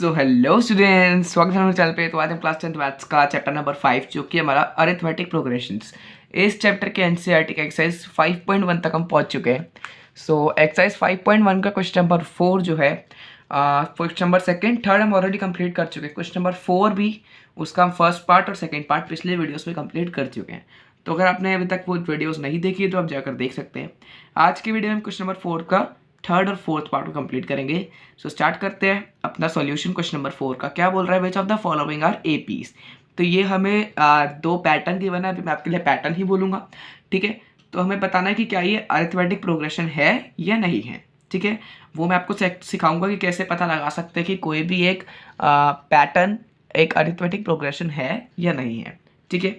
So hello students, स्वागत है हमारे चैनल पे। तो आज हम क्लास 10th मैथ्स का चैप्टर नंबर 5 जो कि हमारा अरिथमेटिक प्रोग्रेशंस, इस चैप्टर के एनसीईआरटी का एक्सरसाइज 5.1 तक हम पहुंच चुके हैं। सो एक्सरसाइज 5.1 का क्वेश्चन नंबर 4 जो है, क्वेश्चन नंबर सेकंड थर्ड हम ऑलरेडी कंप्लीट कर चुके हैं। क्वेश्चन नंबर 4 भी, उसका हम फर्स्ट पार्ट और सेकेंड पार्ट पिछले वीडियोज़ में कंप्लीट कर चुके हैं। तो अगर आपने अभी तक वो वीडियोज़ नहीं देखी तो आप जाकर देख सकते हैं। आज की वीडियो में क्वेश्चन नंबर 4 का थर्ड और फोर्थ पार्ट को कंप्लीट करेंगे। सो स्टार्ट करते हैं अपना सॉल्यूशन। क्वेश्चन नंबर 4 का क्या बोल रहा है, which of the following are APs. तो ये हमें दो पैटर्न गिवन है, अभी मैं आपके लिए पैटर्न ही बोलूँगा, ठीक है। तो हमें बताना है कि क्या ये अरिथमेटिक प्रोग्रेशन है या नहीं है, ठीक है। वो मैं आपको सिखाऊंगा कि कैसे पता लगा सकते हैं कि कोई भी एक पैटर्न एक अरिथमेटिक प्रोग्रेशन है या नहीं है, ठीक है।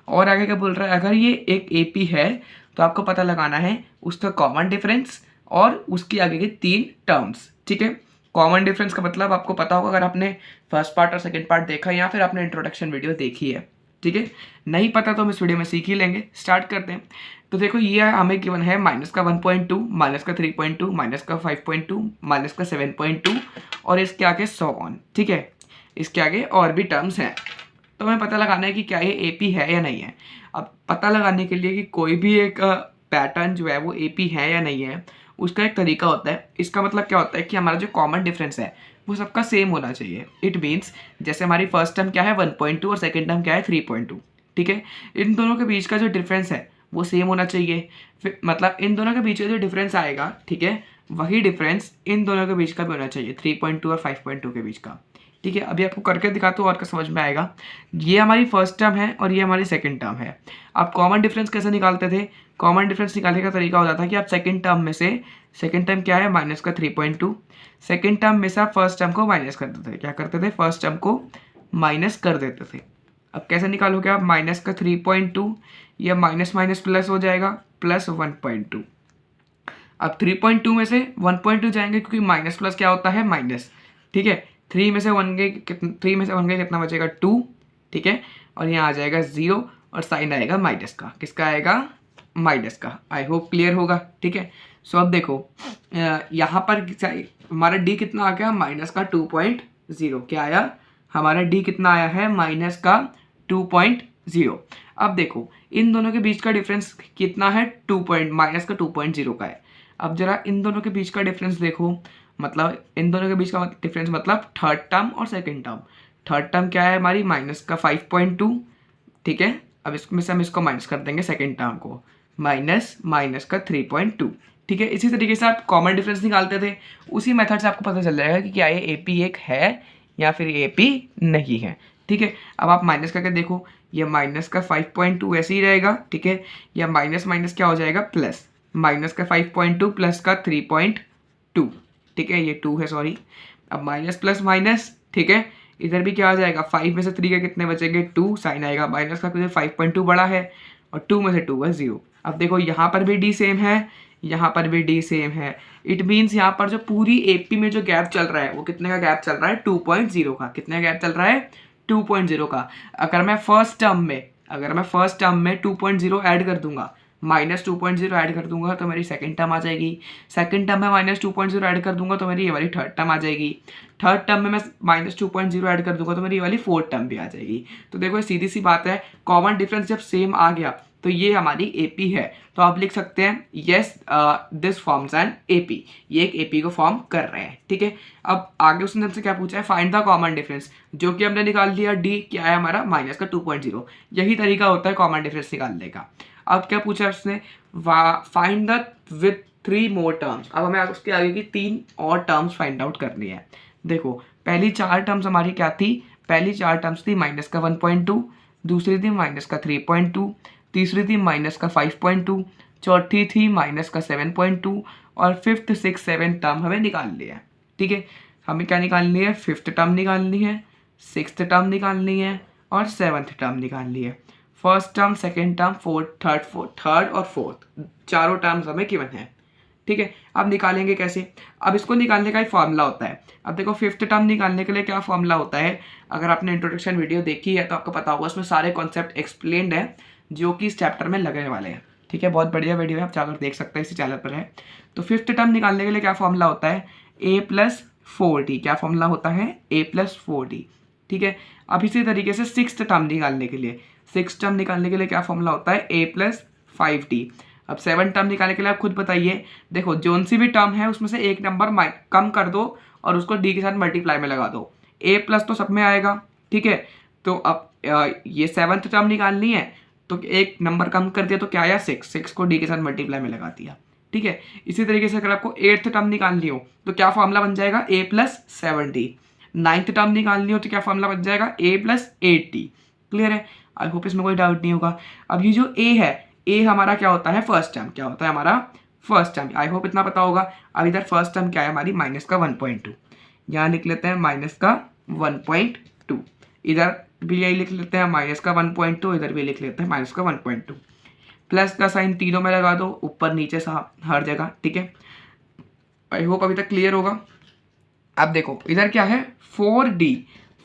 और आगे क्या बोल रहा है, अगर ये एक एपी है तो आपको पता लगाना है उसका कॉमन डिफरेंस और उसकी आगे के 3 टर्म्स, ठीक है। कॉमन डिफरेंस का मतलब आपको पता होगा अगर आपने फर्स्ट पार्ट और सेकंड पार्ट देखा या फिर आपने इंट्रोडक्शन वीडियो देखी है, ठीक है। नहीं पता तो हम इस वीडियो में सीख ही लेंगे। स्टार्ट करते हैं। तो देखो ये हमें गिवन है माइनस का 1.2, माइनस का 3.2, माइनस का 5.2, माइनस का 7.2 और इसके आगे 100 ऑन, ठीक है। इसके आगे और भी टर्म्स हैं। तो हमें पता लगाना है कि क्या ये एपी है या नहीं है। अब पता लगाने के लिए कि कोई भी एक पैटर्न जो है वो एपी है या नहीं है, उसका एक तरीका होता है। इसका मतलब क्या होता है कि हमारा जो कॉमन डिफरेंस है वो सबका सेम होना चाहिए। इट मीन्स जैसे हमारी फर्स्ट टर्म क्या है 1.2 और सेकेंड टर्म क्या है 3.2, ठीक है। इन दोनों के बीच का जो डिफरेंस है वो सेम होना चाहिए। फिर मतलब इन दोनों के बीच का जो डिफरेंस आएगा, ठीक है, वही डिफरेंस इन दोनों के बीच का भी होना चाहिए, 3.2 और 5.2 के बीच का, ठीक है। अभी आपको करके दिखाता हूँ और क्या समझ में आएगा। ये हमारी फर्स्ट टर्म है और ये हमारी सेकंड टर्म है। आप कॉमन डिफरेंस कैसे निकालते थे? कॉमन डिफरेंस निकालने का तरीका होता था कि आप सेकंड टर्म में से, सेकंड टर्म क्या है माइनस का 3.2, सेकंड टर्म में से आप फर्स्ट टर्म को माइनस करते थे। क्या करते थे? फर्स्ट टर्म को माइनस कर देते थे। अब कैसे निकालोगे आप? माइनस का 3.2, या माइनस माइनस प्लस हो जाएगा, प्लस 1.2। अब 3.2 में से 1.2 जाएंगे क्योंकि माइनस प्लस क्या होता है? माइनस, ठीक है। 3 में से 1 गए, 3 में से 1 गए कितना बचेगा? 2, ठीक है। और यहाँ आ जाएगा 0 और साइन आएगा माइनस का। किसका आएगा? माइनस का। आई होप क्लियर होगा, ठीक है। सो अब देखो यहाँ पर हमारा डी कितना आ गया? माइनस का 2.0। क्या आया? हमारा डी कितना आया है? माइनस का 2.0। अब देखो इन दोनों के बीच का डिफरेंस कितना है? माइनस का 2.0 का है। अब जरा इन दोनों के बीच का डिफरेंस देखो, मतलब इन दोनों के बीच का डिफरेंस मतलब थर्ड टर्म और सेकंड टर्म। थर्ड टर्म क्या है हमारी? माइनस का 5.2, ठीक है। अब इसमें से हम इसको माइनस कर देंगे सेकंड टर्म को, माइनस माइनस का 3.2, ठीक है। इसी तरीके से आप कॉमन डिफरेंस निकालते थे। उसी मेथड से आपको पता चल जाएगा कि क्या ये एपी एक है या फिर एपी नहीं है, ठीक है। अब आप माइनस करके देखो, ये माइनस का 5.2 ऐसे ही रहेगा, ठीक है। या माइनस माइनस क्या हो जाएगा? प्लस। माइनस का 5.2 प्लस का 3.2, ठीक है। ये 2 है, सॉरी। अब माइनस प्लस माइनस, ठीक है। इधर भी क्या आ जाएगा? 5 में से 3 के कितने बचेंगे? 2, साइन आएगा माइनस का क्योंकि 5.2 बड़ा है और 2 में से 2 है 0। अब देखो यहाँ पर भी डी सेम है, यहाँ पर भी डी सेम है। इट मीन्स यहाँ पर जो पूरी एपी में जो गैप चल रहा है वो कितने का गैप चल रहा है? 2.0 का। कितने का गैप चल रहा है? 2.0 का। अगर मैं फर्स्ट टर्म में 2.0 ऐड कर दूंगा, माइनस 2.0 ऐड कर दूंगा तो मेरी सेकंड टर्म आ जाएगी। सेकंड टर्म में माइनस 2.0 ऐड कर दूंगा तो मेरी ये वाली थर्ड टर्म आ जाएगी। थर्ड टर्म में मैं माइनस 2.0 ऐड कर दूंगा तो मेरी ये वाली फोर्थ टर्म भी आ जाएगी। तो देखो सीधी सी बात है, कॉमन डिफरेंस जब सेम आ गया तो ये हमारी एपी है। तो आप लिख सकते हैं yes this forms an AP, ये एक एपी को फॉर्म कर रहे हैं, ठीक है। अब आगे उसने हमसे क्या पूछा है? फाइंड द कॉमन डिफरेंस, जो कि हमने निकाल लिया। डी क्या है हमारा? माइनस का 2.0। यही तरीका होता है कॉमन डिफरेंस निकालने का। अब क्या पूछा है उसने? Find the with 3 more terms. अब हमें उसके आगे की 3 और टर्म्स फाइंड आउट करनी है। देखो पहली 4 टर्म्स हमारी क्या थी? पहली 4 टर्म्स थी माइनस का 1.2, दूसरी थी माइनस का 3.2, तीसरी थी माइनस का 5.2, चौथी थी माइनस का 7.2 और फिफ्थ 6 7 टर्म हमें निकालनी है, ठीक है। हमें क्या निकालनी है? फिफ्थ टर्म निकालनी है, सिक्स्थ टर्म निकालनी है और सेवन्थ टर्म निकालनी है। First term, second term, third और फोर्थ, चारों टर्म्स हमें गिवन है, ठीक है। अब निकालेंगे कैसे? अब इसको निकालने का एक फॉर्मूला होता है। अब देखो फिफ्थ टर्म निकालने के लिए क्या फॉर्मूला होता है? अगर आपने इंट्रोडक्शन वीडियो देखी है तो आपको पता होगा, उसमें सारे कॉन्सेप्ट एक्सप्लेन्ड है जो कि इस चैप्टर में लगने वाले हैं, ठीक है। बहुत बढ़िया वीडियो है, आप जाकर देख सकते हैं, इसी चैनल पर है। तो फिफ्थ टर्म निकालने के लिए क्या फॉर्मूला होता है? a plus 4d। क्या फॉर्मूला होता है? a plus 4d। ठीक है, अब इसी तरीके से सिक्स्थ टर्म निकालने के लिए, सिक्स टर्म निकालने के लिए क्या फॉर्मूला होता है? a plus 5d। अब सेवन टर्म निकालने के लिए आप खुद बताइए, देखो जोन सी भी टर्म है उसमें से एक नंबर कम कर दो और उसको d के साथ मल्टीप्लाई में लगा दो, a प्लस तो सब में आएगा। ठीक है, तो अब ये सेवन्थ टर्म निकालनी है तो एक नंबर कम कर दिया तो क्या आया? 6, 6 को d के साथ मल्टीप्लाई में लगा दिया। ठीक है, इसी तरीके से अगर आपको एट्थ टर्म निकालनी हो तो क्या फॉर्मूला बन जाएगा? a plus 7d। Ninth term निकालनी हो तो क्या फॉर्मूला बन जाएगा? a plus 8d। क्लियर है? आई होप इसमें कोई डाउट नहीं होगा। अब ये जो a है, a हमारा क्या होता है? First term. क्या होता है हमारा? First term. आई होप इतना पता होगा। अब इधर फर्स्ट टर्म क्या है हमारी? माइनस का 1.2। यहाँ लिख लेते हैं माइनस का 1.2, इधर भी यही लिख लेते हैं माइनस का 1.2, इधर भी लिख लेते हैं माइनस का 1.2। प्लस का साइन तीनों में लगा दो, ऊपर नीचे हर जगह। ठीक है, आई होप अभी तक क्लियर होगा। अब देखो इधर क्या है? 4d,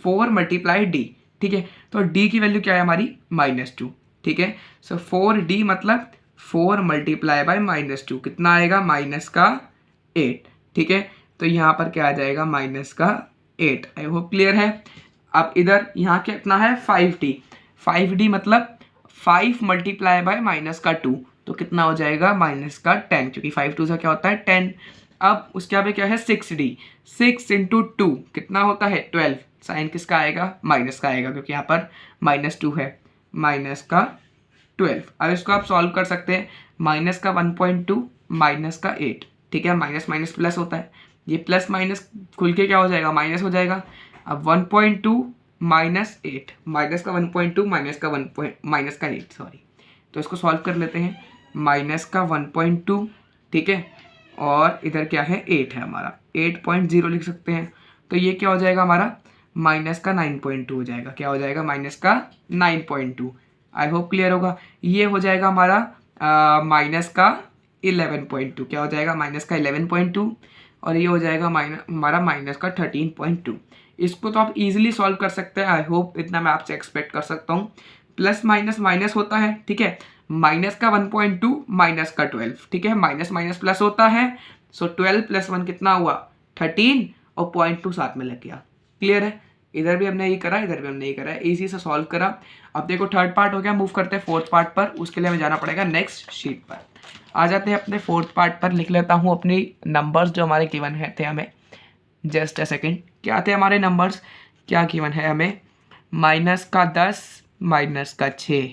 4 multiply d। ठीक है, तो d की वैल्यू क्या है हमारी? -2। ठीक है, सो 4d मतलब 4 मल्टीप्लाई बाय -2 कितना आएगा? माइनस का 8। ठीक है, तो यहाँ पर क्या आ जाएगा? माइनस का 8। आई होप क्लियर है। अब इधर यहाँ कितना है? 5d, 5d मतलब 5 मल्टीप्लाई बाय माइनस का 2 तो कितना हो जाएगा? माइनस का 10, क्योंकि 5 2 से क्या होता है? 10। अब उसके आगे क्या है? 6d, 6 इंटू 2 कितना होता है? 12। साइन किसका आएगा? माइनस का आएगा, क्योंकि यहाँ पर -2 है, माइनस का 12। अब इसको आप सॉल्व कर सकते हैं, माइनस का 1.2 माइनस का 8। ठीक है, माइनस माइनस प्लस होता है, ये प्लस माइनस खुल के क्या हो जाएगा? माइनस हो जाएगा। अब 1.2 माइनस 8, माइनस का 1.2 माइनस का 8 सॉरी, तो इसको सॉल्व कर लेते हैं। माइनस का 1.2, ठीक है, और इधर क्या है? 8 है हमारा, 8.0 लिख सकते हैं। तो ये क्या हो जाएगा हमारा? माइनस का 9.2 हो जाएगा। क्या हो जाएगा? माइनस का 9.2। आई होप क्लियर होगा। ये हो जाएगा हमारा माइनस का 11.2। क्या हो जाएगा? माइनस का 11.2, और ये हो जाएगा हमारा माइनस का 13.2। इसको तो आप इजीली सॉल्व कर सकते हैं। आई होप इतना मैं आपसे एक्सपेक्ट कर सकता हूँ। प्लस माइनस माइनस होता है, ठीक है, माइनस का 1.2 माइनस का 12, ठीक है, माइनस माइनस प्लस होता है। सो 12 प्लस 1 कितना हुआ? 13, और 0.2 साथ में लग गया। क्लियर है? इधर भी हमने ये करा, इधर भी हमने ये करा, इजी से सॉल्व करा। अब देखो थर्ड पार्ट हो गया, मूव करते हैं फोर्थ पार्ट पर। उसके लिए हमें जाना पड़ेगा नेक्स्ट शीट पर। आ जाते हैं अपने फोर्थ पार्ट पर। लिख लेता हूँ अपनी नंबर्स जो हमारे गिवन है थे हमें। जस्ट अ सेकेंड, क्या थे हमारे नंबर्स? क्या गिवन है हमें? माइनस का 10, माइनस का 6,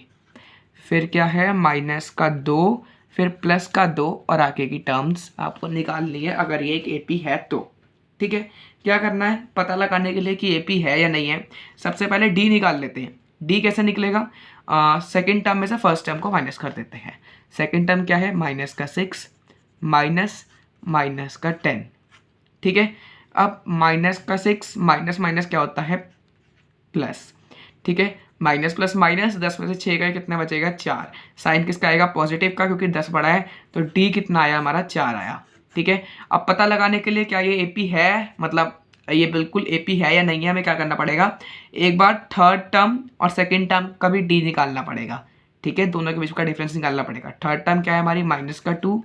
फिर क्या है? माइनस का 2, फिर प्लस का 2, और आगे की टर्म्स आपको निकालनी है अगर ये एक एपी है तो। ठीक है, क्या करना है पता लगाने के लिए कि एपी है या नहीं है? सबसे पहले डी निकाल लेते हैं। डी कैसे निकलेगा? सेकेंड टर्म में से फर्स्ट टर्म को माइनस कर देते हैं। सेकेंड टर्म क्या है? माइनस का 6 माइनस माइनस का 10। ठीक है, अब माइनस का 6 माइनस माइनस क्या होता है? प्लस। ठीक है, माइनस प्लस माइनस, 10 में से 6 गए, कितना बचेगा? 4। साइन किसका आएगा? पॉजिटिव का, क्योंकि 10 बड़ा है, तो डी कितना आया हमारा? 4 आया। ठीक है, अब पता लगाने के लिए क्या ये एपी है, मतलब ये बिल्कुल एपी है या नहीं है, हमें क्या करना पड़ेगा? एक बार थर्ड टर्म और सेकेंड टर्म का भी डी निकालना पड़ेगा। ठीक है, दोनों के बीच का डिफरेंस निकालना पड़ेगा। थर्ड टर्म क्या है हमारी? माइनस का 2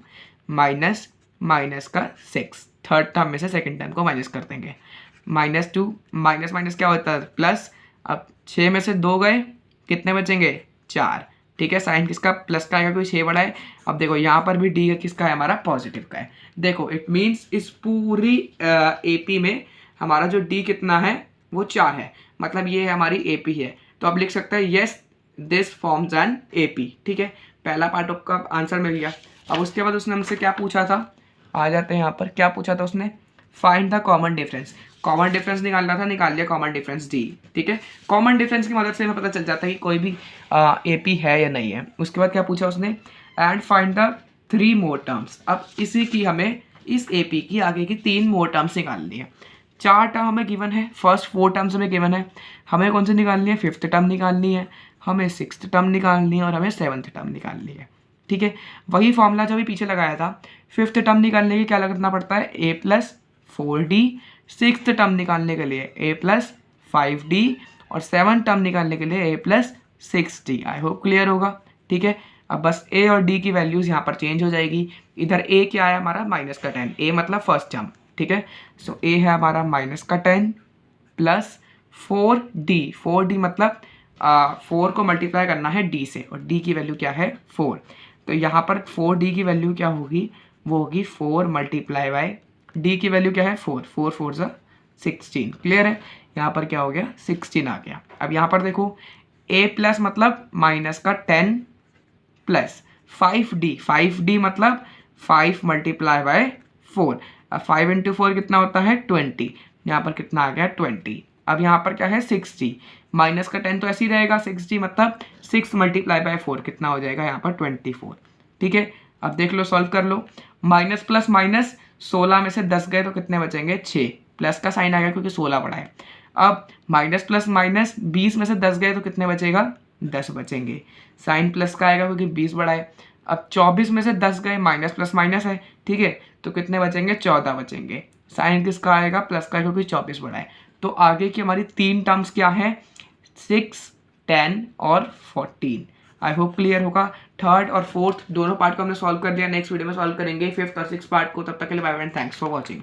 माइनस माइनस का 6। थर्ड टर्म में से सेकेंड टर्म को माइनस कर देंगे। -2 माइनस माइनस क्या होता है? प्लस। अब 6 में से 2 गए, कितने बचेंगे? 4। ठीक है, साइन किसका? प्लस का आएगा, क्योंकि 6 बड़ा है। अब देखो यहाँ पर भी डी किसका है? हमारा पॉजिटिव का है। देखो इट मीन्स इस पूरी एपी में हमारा जो डी कितना है? वो 4 है, मतलब ये हमारी एपी है। तो अब लिख सकते हैं yes this forms an AP. ठीक है, पहला पार्ट का आंसर मिल गया। अब उसके बाद उसने हमसे क्या पूछा था? आ जाते हैं यहाँ पर। क्या पूछा था उसने? Find the common difference. Common difference निकालना था, निकाल लिया कॉमन डिफरेंस डी। ठीक है, कॉमन डिफरेंस की मदद से हमें पता चल जाता है कि कोई भी एपी है या नहीं है। उसके बाद क्या पूछा उसने? And find the 3 more terms. अब इसी की हमें इस एपी की आगे की 3 मोर टर्म्स निकालनी है। 4 टर्म हमें गिवन है, फर्स्ट 4 टर्म्स हमें गिवन है। हमें कौन सी निकालनी है? 5th टर्म निकालनी है, हमें 6th टर्म निकालनी है, और हमें 7th टर्म निकालनी है। ठीक है, वही फॉर्मूला जो भी पीछे लगाया था। 5th टर्म निकालने के क्या लगना पड़ता है? a plus 4d। 6th term निकालने के लिए a प्लस 5d, और 7th टर्म निकालने के लिए a plus 6d। I hope clear होगा। ठीक है, अब बस a और d की वैल्यूज़ यहाँ पर चेंज हो जाएगी। इधर a क्या है हमारा? -10। a मतलब फर्स्ट टर्म, ठीक है। सो ए है हमारा -10 प्लस 4d मतलब 4 को मल्टीप्लाई करना है d से और d की वैल्यू क्या है 4। तो यहाँ पर 4d की वैल्यू क्या होगी, वो होगी 4 मल्टीप्लाई बाय d की वैल्यू क्या है 4, 4 4 ज़ा 16। क्लियर है, यहाँ पर क्या हो गया 16 आ गया। अब यहाँ पर देखो a प्लस मतलब -10 प्लस 5d मतलब 5 मल्टीप्लाई बाय 4। अब 5 इंटू 4 कितना होता है 20, यहाँ पर कितना आ गया 20। अब यहाँ पर क्या है 6d, -10 तो ऐसे ही रहेगा, 6d मतलब 6 मल्टीप्लाई बाय 4 कितना हो जाएगा यहाँ पर 24। ठीक है, अब देख लो सॉल्व कर लो। माइनस प्लस माइनस 16 में से 10 गए तो कितने बचेंगे 6, प्लस का साइन आ गया क्योंकि 16 बड़ा है। अब माइनस प्लस माइनस 20 में से 10 गए तो कितने बचेगा 10 बचेंगे, साइन प्लस का आएगा क्योंकि 20 बड़ा है। अब 24 में से 10 गए, माइनस प्लस माइनस है, ठीक है, तो कितने बचेंगे 14 बचेंगे, साइन किसका आएगा प्लस का क्योंकि 24 बड़ा है। तो आगे की हमारी 3 टर्म्स क्या है 6, 10 और 14। आई होप क्लियर होगा। थर्ड और फोर्थ दोनों पार्ट को हमने सॉल्व कर दिया, नेक्स्ट वीडियो में सॉल्व करेंगे फिफ्थ और सिक्स पार्ट को। तब तक के लिए bye bye, thanks for watching.